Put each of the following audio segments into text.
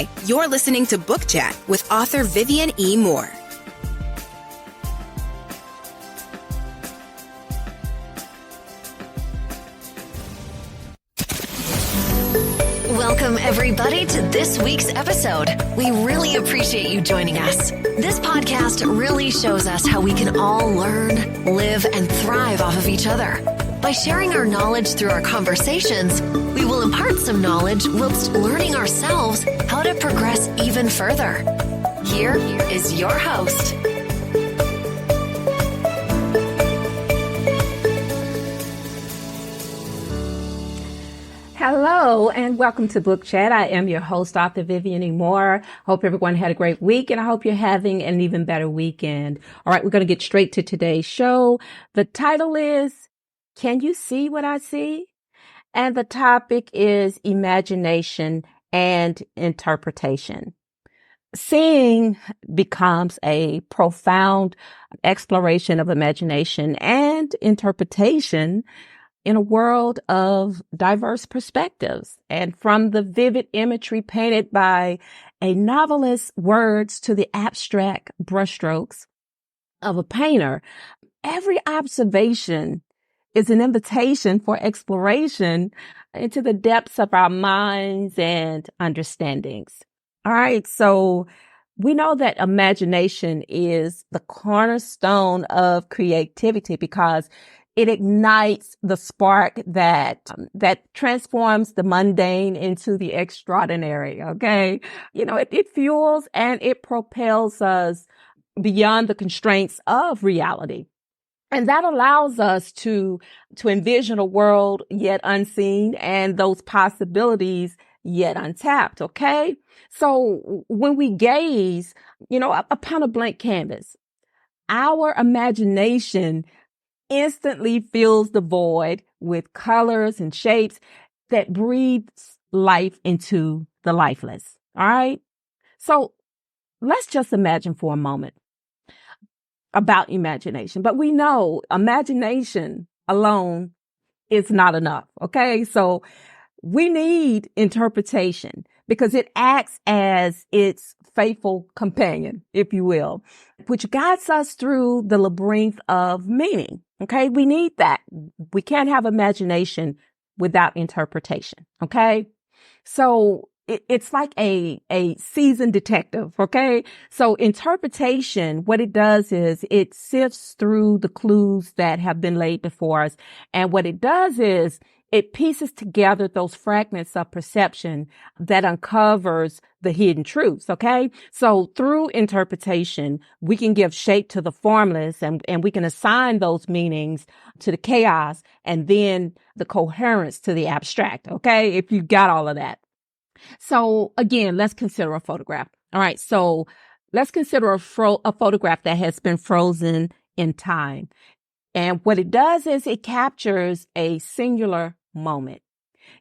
Hi, you're listening to Book Chat with author Vivian E. Moore. Welcome, everybody, to this week's episode. We really appreciate you joining us. This podcast really shows us how we can all learn, live, and thrive off of each other. By sharing our knowledge through our conversations, we will impart some knowledge whilst learning ourselves how to progress even further. Here is your host. Hello and welcome to Book Chat. I am your host, Author Vivian E. Moore. Hope everyone had a great week and I hope you're having an even better weekend. All right, we're going to get straight to today's show. The title is, Can You See What I See? And the topic is imagination and interpretation. Seeing becomes a profound exploration of imagination and interpretation in a world of diverse perspectives. And from the vivid imagery painted by a novelist's words to the abstract brushstrokes of a painter, every observation is an invitation for exploration into the depths of our minds and understandings. All right. So we know that imagination is the cornerstone of creativity because it ignites the spark that transforms the mundane into the extraordinary. Okay. It fuels and it propels us beyond the constraints of reality. And that allows us to envision a world yet unseen and those possibilities yet untapped. Okay. So when we gaze, upon a blank canvas, our imagination instantly fills the void with colors and shapes that breathes life into the lifeless. All right. So let's just imagine for a moment about imagination. But we know imagination alone is not enough. Okay. So we need interpretation because it acts as its faithful companion, if you will, which guides us through the labyrinth of meaning. Okay. We need that. We can't have imagination without interpretation. Okay. So it's like a seasoned detective. Okay. So interpretation, what it does is it sifts through the clues that have been laid before us. And what it does is it pieces together those fragments of perception that uncovers the hidden truths. Okay. So through interpretation, we can give shape to the formless and we can assign those meanings to the chaos and then the coherence to the abstract. Okay. If you got all of that. So again, let's consider a photograph. All right. So let's consider a photograph that has been frozen in time. And what it does is it captures a singular moment.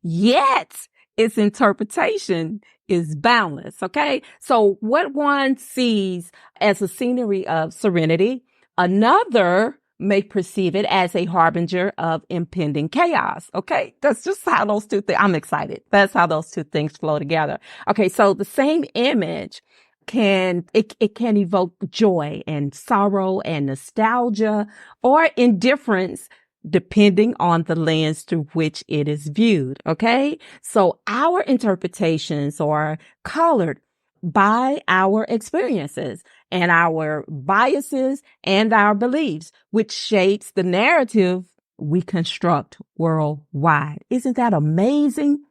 Yet its interpretation is boundless. Okay. So what one sees as a scenery of serenity, another may perceive it as a harbinger of impending chaos. Okay. That's just how those two things, I'm excited. That's how those two things flow together. Okay. So the same image can evoke joy and sorrow and nostalgia or indifference depending on the lens through which it is viewed. Okay. So our interpretations are colored by our experiences and our biases and our beliefs, which shapes the narrative we construct worldwide. Isn't that amazing?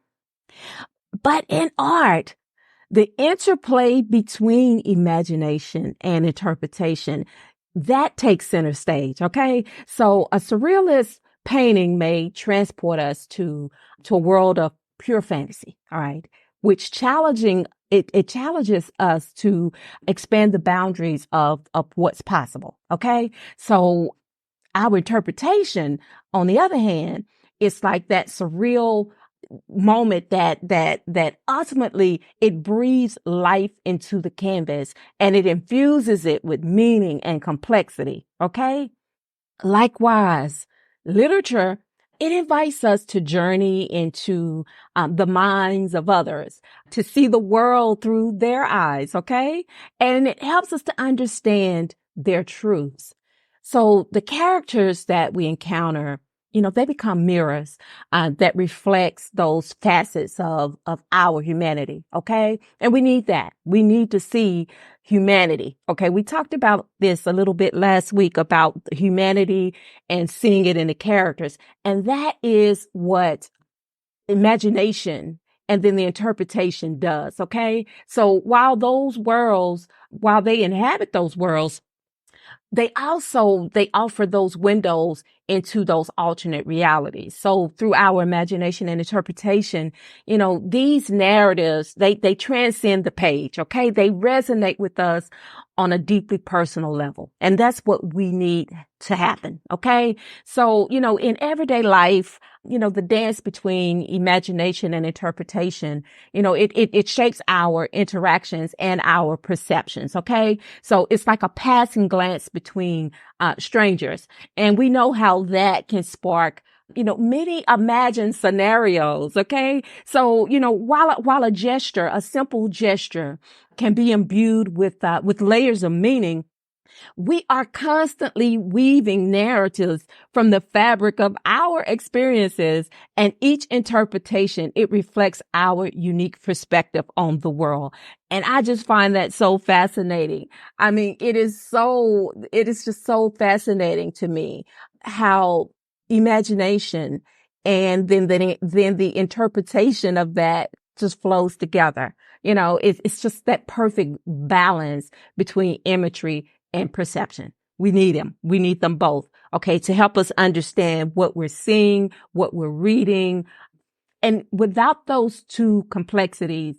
But in art, the interplay between imagination and interpretation, that takes center stage. Okay. So a surrealist painting may transport us to a world of pure fantasy. All right. Which it challenges us to expand the boundaries of what's possible. Okay. So our interpretation, on the other hand, it's like that surreal moment that ultimately it breathes life into the canvas and it infuses it with meaning and complexity. Okay. Likewise, literature it invites us to journey into the minds of others, to see the world through their eyes, okay? And it helps us to understand their truths. So the characters that we encounter, they become mirrors that reflects those facets of our humanity, okay? And we need that. We need to see humanity, okay? We talked about this a little bit last week about humanity and seeing it in the characters. And that is what imagination and then the interpretation does, okay? So while they inhabit those worlds, they offer those windows into those alternate realities. So through our imagination and interpretation, these narratives, they transcend the page. Okay. They resonate with us on a deeply personal level. And that's what we need to happen. Okay. So, in everyday life, the dance between imagination and interpretation, it shapes our interactions and our perceptions. Okay. So it's like a passing glance between strangers. And we know how that can spark many imagined scenarios. Okay. So, while a simple gesture can be imbued with layers of meaning, we are constantly weaving narratives from the fabric of our experiences, and each interpretation, it reflects our unique perspective on the world. And I just find that so fascinating. I mean, it is just so fascinating to me how imagination and then the interpretation of that just flows together. It's just that perfect balance between imagery and perception. We need them. We need them both. Okay. To help us understand what we're seeing, what we're reading. And without those two complexities,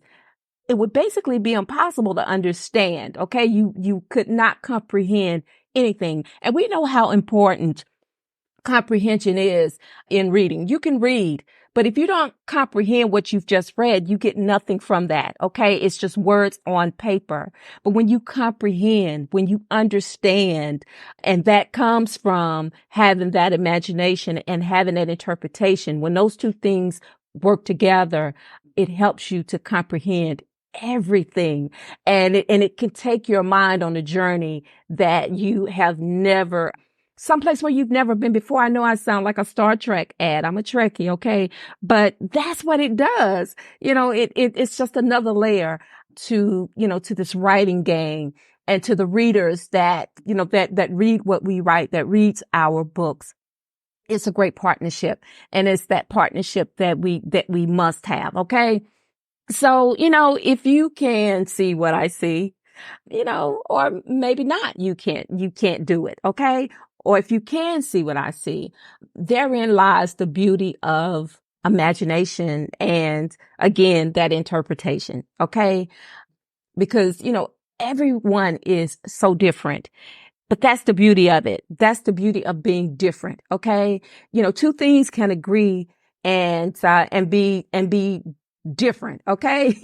it would basically be impossible to understand. Okay. You could not comprehend anything. And we know how important comprehension is in reading. You can read, but if you don't comprehend what you've just read, you get nothing from that. Okay. It's just words on paper. But when you comprehend, when you understand, and that comes from having that imagination and having that interpretation, when those two things work together, it helps you to comprehend everything. And it can take your mind on a journey that you have never someplace where you've never been before. I know I sound like a Star Trek ad. I'm a Trekkie, okay? But that's what it does. It's just another layer to this writing game and to the readers that read what we write, that reads our books. It's a great partnership. And it's that partnership that we must have, okay? So, if you can see what I see, or maybe not, you can't do it. Okay. Or if you can see what I see, therein lies the beauty of imagination and again, that interpretation. Okay. Because, everyone is so different, but that's the beauty of it. That's the beauty of being different. Okay. Two things can agree and be different. Okay.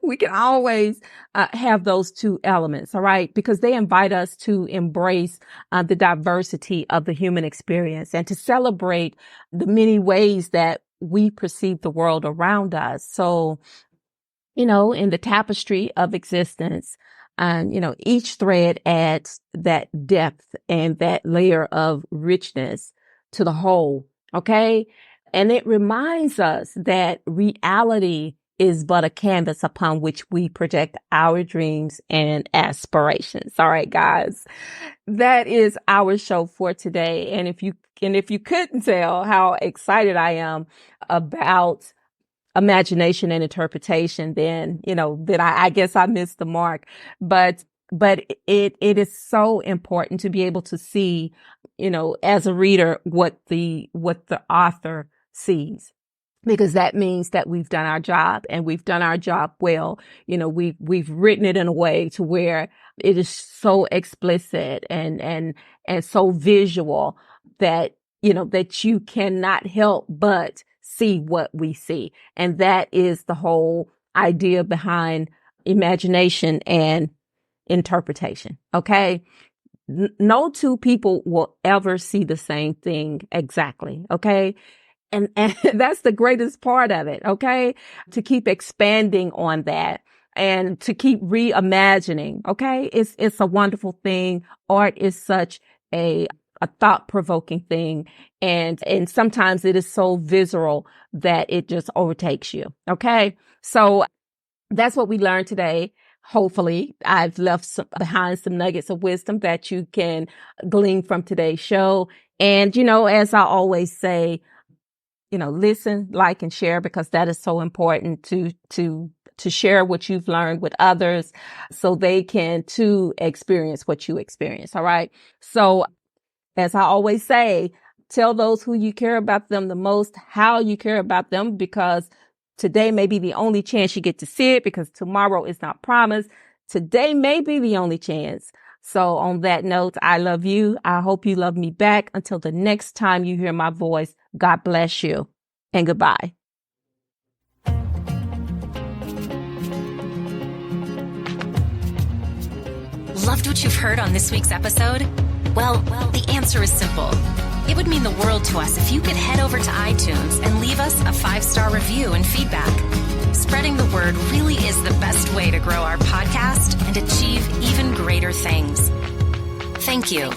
We can always have those two elements. All right. Because they invite us to embrace the diversity of the human experience and to celebrate the many ways that we perceive the world around us. So, in the tapestry of existence, each thread adds that depth and that layer of richness to the whole. Okay. And it reminds us that reality is but a canvas upon which we project our dreams and aspirations. All right, guys, that is our show for today. And if you couldn't tell how excited I am about imagination and interpretation, then, I guess I missed the mark. But it is so important to be able to see, as a reader, what the author sees, because that means that we've done our job and we've done our job well. We've written it in a way to where it is so explicit and so visual that, that you cannot help but see what we see. And that is the whole idea behind imagination and interpretation. Okay. No two people will ever see the same thing exactly. Okay. And that's the greatest part of it. Okay. To keep expanding on that and to keep reimagining. Okay. It's a wonderful thing. Art is such a thought-provoking thing. And sometimes it is so visceral that it just overtakes you. Okay. So that's what we learned today. Hopefully I've left behind some nuggets of wisdom that you can glean from today's show. And, as I always say, listen, like, and share, because that is so important to share what you've learned with others so they can too experience what you experience. All right. So as I always say, tell those who you care about them the most how you care about them, because today may be the only chance you get to see it, because tomorrow is not promised. Today may be the only chance. So on that note, I love you. I hope you love me back. Until the next time you hear my voice, God bless you and goodbye. Loved what you've heard on this week's episode? Well, the answer is simple. It would mean the world to us if you could head over to iTunes and leave us a 5-star review and feedback. Spreading the word really is the best way to grow our podcast and achieve even greater things. Thank you.